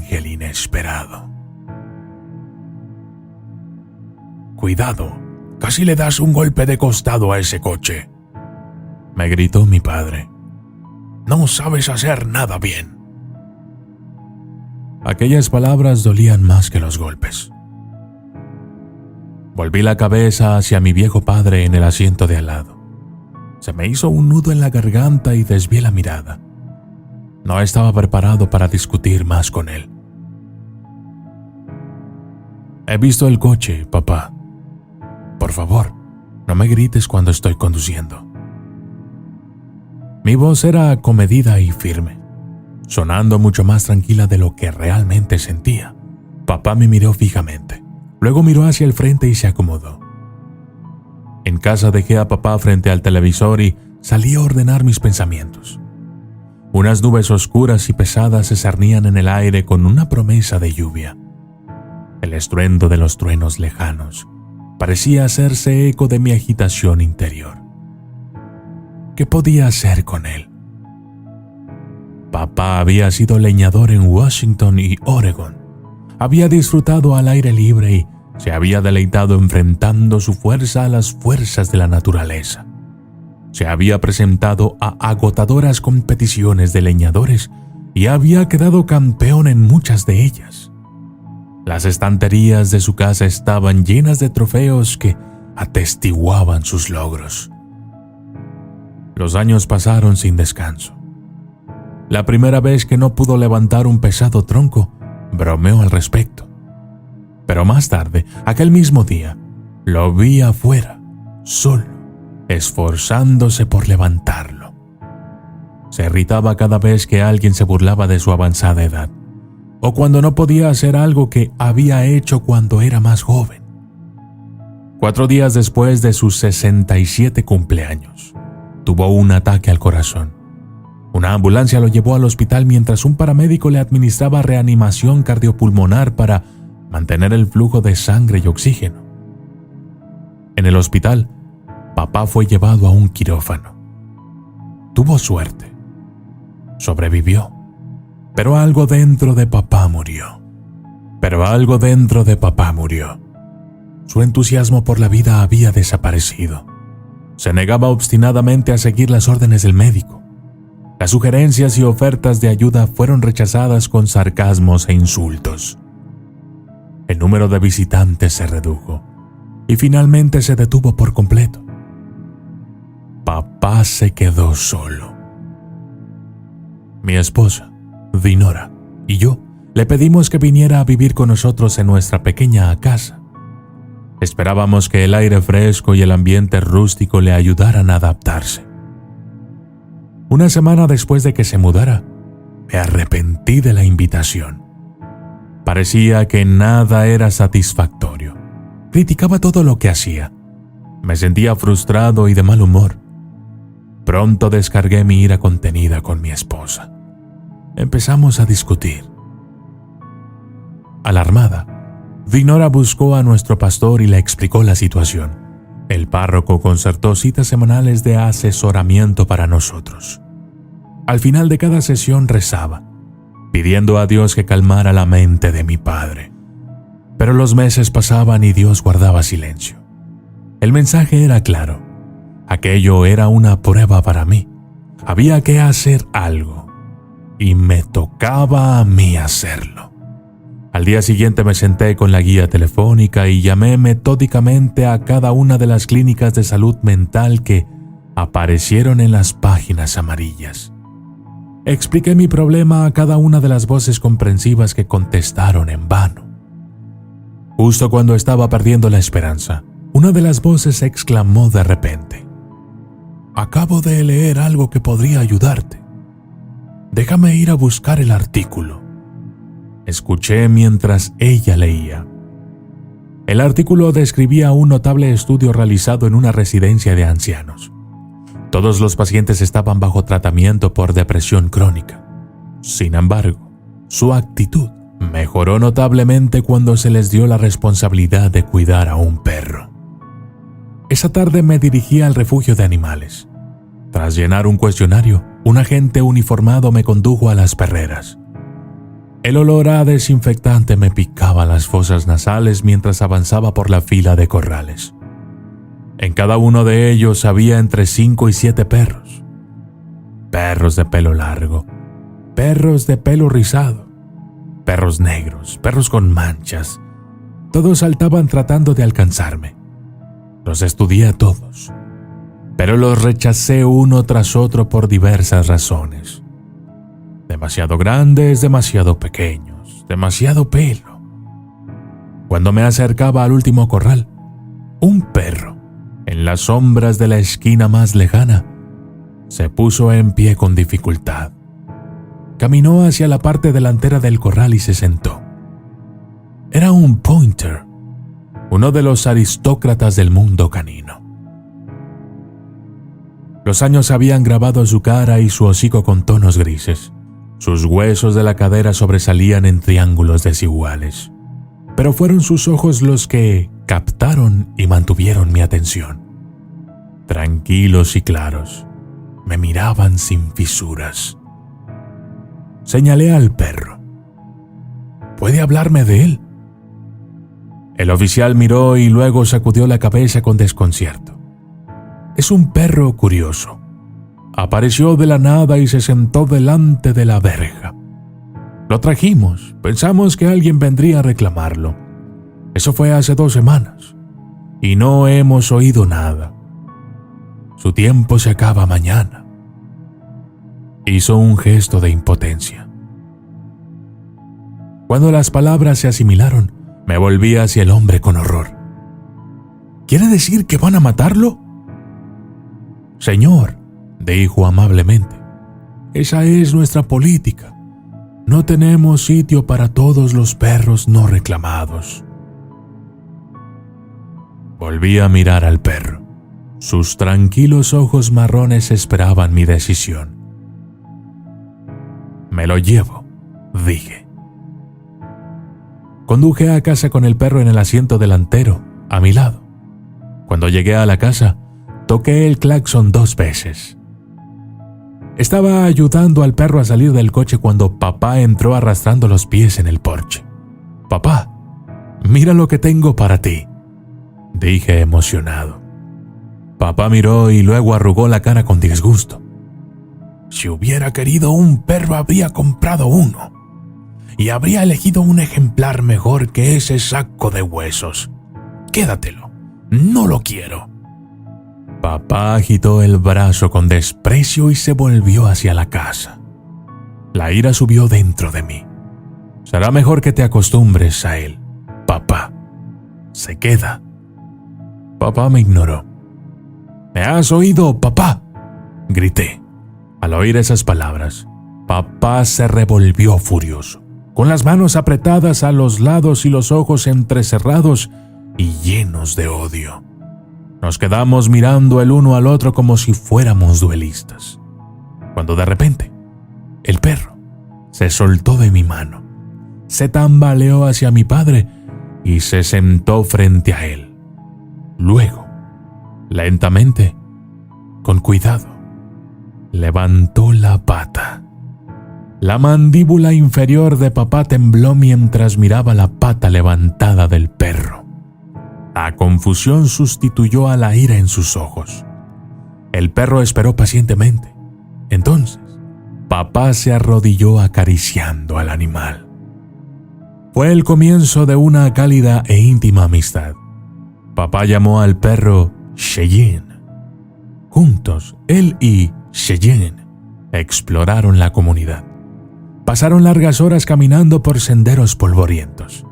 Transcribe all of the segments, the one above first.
ángel inesperado. «Cuidado, casi le das un golpe de costado a ese coche», me gritó mi padre. «No sabes hacer nada bien». Aquellas palabras dolían más que los golpes. Volví la cabeza hacia mi viejo padre en el asiento de al lado. Se me hizo un nudo en la garganta y desvié la mirada. No estaba preparado para discutir más con él. «He visto el coche, papá. Por favor, no me grites cuando estoy conduciendo». Mi voz era comedida y firme, sonando mucho más tranquila de lo que realmente sentía. Papá me miró fijamente. Luego miró hacia el frente y se acomodó. En casa dejé a papá frente al televisor y salí a ordenar mis pensamientos. Unas nubes oscuras y pesadas se cernían en el aire con una promesa de lluvia. El estruendo de los truenos lejanos parecía hacerse eco de mi agitación interior. ¿Qué podía hacer con él? Papá había sido leñador en Washington y Oregon. Había disfrutado al aire libre y se había deleitado enfrentando su fuerza a las fuerzas de la naturaleza. Se había presentado a agotadoras competiciones de leñadores y había quedado campeón en muchas de ellas. Las estanterías de su casa estaban llenas de trofeos que atestiguaban sus logros. Los años pasaron sin descanso. La primera vez que no pudo levantar un pesado tronco, bromeó al respecto. Pero más tarde, aquel mismo día, lo vi afuera, solo, esforzándose por levantarlo. Se irritaba cada vez que alguien se burlaba de su avanzada edad, o cuando no podía hacer algo que había hecho cuando era más joven. 4 días después de sus 67 cumpleaños, tuvo un ataque al corazón. Una ambulancia lo llevó al hospital mientras un paramédico le administraba reanimación cardiopulmonar para mantener el flujo de sangre y oxígeno. En el hospital, papá fue llevado a un quirófano. Tuvo suerte. Sobrevivió. Pero algo dentro de papá murió. Su entusiasmo por la vida había desaparecido. Se negaba obstinadamente a seguir las órdenes del médico. Las sugerencias y ofertas de ayuda fueron rechazadas con sarcasmos e insultos. El número de visitantes se redujo y finalmente se detuvo por completo. Papá se quedó solo. Mi esposa, Dinora, y yo le pedimos que viniera a vivir con nosotros en nuestra pequeña casa. Esperábamos que el aire fresco y el ambiente rústico le ayudaran a adaptarse. Una semana después de que se mudara, me arrepentí de la invitación. Parecía que nada era satisfactorio. Criticaba todo lo que hacía. Me sentía frustrado y de mal humor. Pronto descargué mi ira contenida con mi esposa. Empezamos a discutir. Alarmada, Dinora buscó a nuestro pastor y le explicó la situación. El párroco concertó citas semanales de asesoramiento para nosotros. Al final de cada sesión rezaba, pidiendo a Dios que calmara la mente de mi padre. Pero los meses pasaban y Dios guardaba silencio. El mensaje era claro. Aquello era una prueba para mí. Había que hacer algo. Y me tocaba a mí hacerlo. Al día siguiente me senté con la guía telefónica y llamé metódicamente a cada una de las clínicas de salud mental que aparecieron en las páginas amarillas. Expliqué mi problema a cada una de las voces comprensivas que contestaron en vano. Justo cuando estaba perdiendo la esperanza, una de las voces exclamó de repente: «Acabo de leer algo que podría ayudarte. Déjame ir a buscar el artículo». Escuché mientras ella leía. El artículo describía un notable estudio realizado en una residencia de ancianos. Todos los pacientes estaban bajo tratamiento por depresión crónica. Sin embargo, su actitud mejoró notablemente cuando se les dio la responsabilidad de cuidar a un perro. Esa tarde me dirigí al refugio de animales. Tras llenar un cuestionario, un agente uniformado me condujo a las perreras. El olor a desinfectante me picaba las fosas nasales mientras avanzaba por la fila de corrales. En cada uno de ellos había entre 5 y 7 perros. Perros de pelo largo, perros de pelo rizado, perros negros, perros con manchas. Todos saltaban tratando de alcanzarme. Los estudié a todos, pero los rechacé uno tras otro por diversas razones. Demasiado grandes, demasiado pequeños, demasiado pelo. Cuando me acercaba al último corral, un perro, en las sombras de la esquina más lejana, se puso en pie con dificultad. Caminó hacia la parte delantera del corral y se sentó. Era un pointer, uno de los aristócratas del mundo canino. Los años habían grabado su cara y su hocico con tonos grises. Sus huesos de la cadera sobresalían en triángulos desiguales. Pero fueron sus ojos los que captaron y mantuvieron mi atención. Tranquilos y claros, me miraban sin fisuras. Señalé al perro. ¿Puede hablarme de él? El oficial miró y luego sacudió la cabeza con desconcierto. Es un perro curioso. Apareció de la nada y se sentó delante de la verja. Lo trajimos, pensamos que alguien vendría a reclamarlo. Eso fue hace 2 semanas, y no hemos oído nada. Su tiempo se acaba mañana. Hizo un gesto de impotencia. Cuando las palabras se asimilaron, me volví hacia el hombre con horror. ¿Quiere decir que van a matarlo? Señor, dijo amablemente, esa es nuestra política. No tenemos sitio para todos los perros no reclamados. Volví a mirar al perro. Sus tranquilos ojos marrones esperaban mi decisión. Me lo llevo, dije. Conduje a casa con el perro en el asiento delantero, a mi lado. Cuando llegué a la casa, toqué el claxon 2 veces. Estaba ayudando al perro a salir del coche cuando papá entró arrastrando los pies en el porche. «Papá, mira lo que tengo para ti», dije emocionado. Papá miró y luego arrugó la cara con disgusto. «Si hubiera querido un perro habría comprado uno, y habría elegido un ejemplar mejor que ese saco de huesos. Quédatelo, no lo quiero». Papá agitó el brazo con desprecio y se volvió hacia la casa. La ira subió dentro de mí. Será mejor que te acostumbres a él, papá. Se queda. Papá me ignoró. ¿Me has oído, papá?, grité. Al oír esas palabras, papá se revolvió furioso, con las manos apretadas a los lados y los ojos entrecerrados y llenos de odio. Nos quedamos mirando el uno al otro como si fuéramos duelistas, cuando de repente el perro se soltó de mi mano, se tambaleó hacia mi padre y se sentó frente a él. Luego, lentamente, con cuidado, levantó la pata. La mandíbula inferior de papá tembló mientras miraba la pata levantada del perro. La confusión sustituyó a la ira en sus ojos. El perro esperó pacientemente. Entonces, papá se arrodilló acariciando al animal. Fue el comienzo de una cálida e íntima amistad. Papá llamó al perro Cheyenne. Juntos, él y Cheyenne exploraron la comunidad. Pasaron largas horas caminando por senderos polvorientos.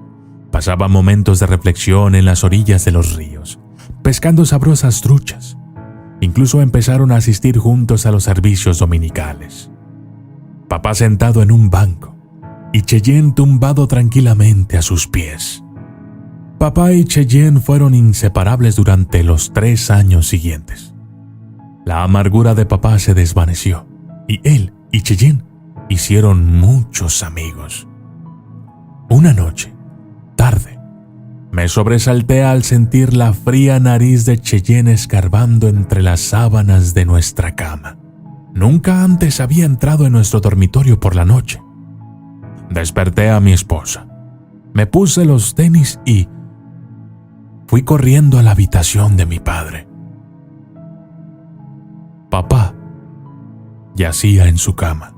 Pasaban momentos de reflexión en las orillas de los ríos, pescando sabrosas truchas. Incluso empezaron a asistir juntos a los servicios dominicales. Papá sentado en un banco y Cheyenne tumbado tranquilamente a sus pies. Papá y Cheyenne fueron inseparables durante los 3 años siguientes. La amargura de papá se desvaneció y él y Cheyenne hicieron muchos amigos. Una noche, tarde, me sobresalté al sentir la fría nariz de Cheyenne escarbando entre las sábanas de nuestra cama. Nunca antes había entrado en nuestro dormitorio por la noche. Desperté a mi esposa. Me puse los tenis y fui corriendo a la habitación de mi padre. Papá yacía en su cama,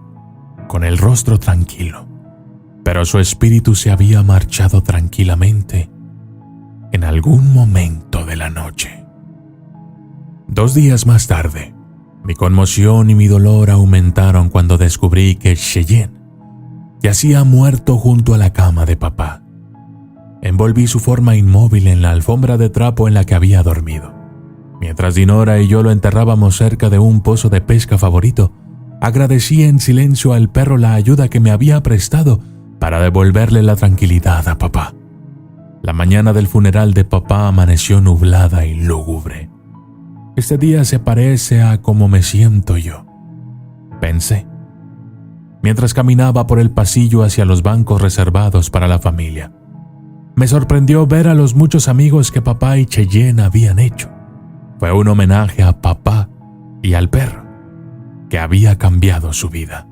con el rostro tranquilo, pero su espíritu se había marchado tranquilamente en algún momento de la noche. 2 días más tarde, mi conmoción y mi dolor aumentaron cuando descubrí que Cheyenne yacía muerto junto a la cama de papá. Envolví su forma inmóvil en la alfombra de trapo en la que había dormido. Mientras Dinora y yo lo enterrábamos cerca de un pozo de pesca favorito, agradecí en silencio al perro la ayuda que me había prestado para devolverle la tranquilidad a papá. La mañana del funeral de papá amaneció nublada y lúgubre. Este día se parece a cómo me siento yo, pensé, mientras caminaba por el pasillo hacia los bancos reservados para la familia. Me sorprendió ver a los muchos amigos que papá y Cheyenne habían hecho. Fue un homenaje a papá y al perro, que había cambiado su vida.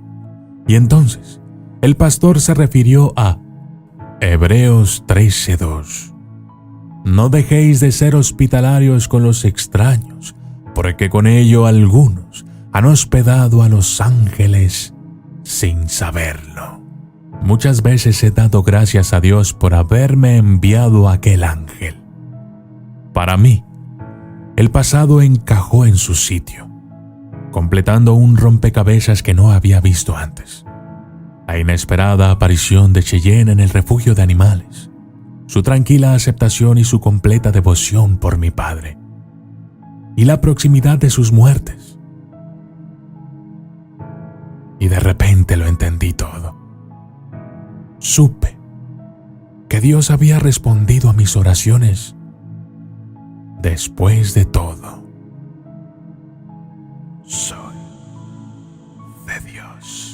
Y entonces, el pastor se refirió a Hebreos 13:2. No dejéis de ser hospitalarios con los extraños, porque con ello algunos han hospedado a los ángeles sin saberlo. Muchas veces he dado gracias a Dios por haberme enviado aquel ángel. Para mí, el pasado encajó en su sitio, completando un rompecabezas que no había visto antes. La inesperada aparición de Cheyenne en el refugio de animales, su tranquila aceptación y su completa devoción por mi padre, y la proximidad de sus muertes. Y de repente lo entendí todo. Supe que Dios había respondido a mis oraciones. Después de todo, soy de Dios.